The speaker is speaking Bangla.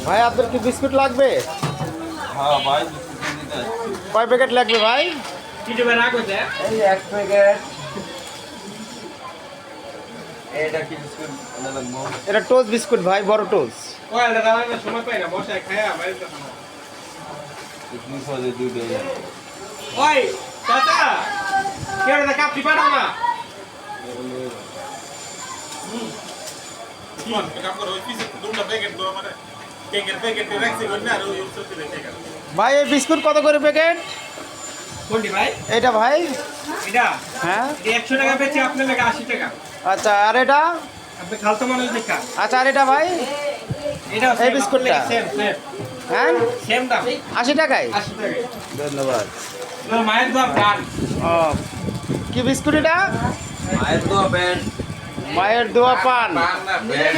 ভাই আপনার কি বিস্কুট লাগবে? হ্যাঁ ভাই বিস্কুট দিতে আসছি। কয় প্যাকেট লাগবে ভাই? এই এক প্যাকেট। এটা কি বিস্কুট এনে লাগবো? এটা টোস্ট বিস্কুট ভাই, বড় টোস্ট। ইডলি সহজে দুইটাই জানি। ভাই এই বিস্কুট কত করে প্যাকেট? এটা ভাই? হ্যাঁ আচ্ছা, আর এটা? আচ্ছা, আর এটা ভাই? এই বিস্কুটটা? হ্যাঁ 80 টাকায়। ধন্যবাদ। ও কি বিস্কুট এটা? মায়ের দোয়া প্যান্ট। মায়ের দোয়া পান। পান না প্যান্ট।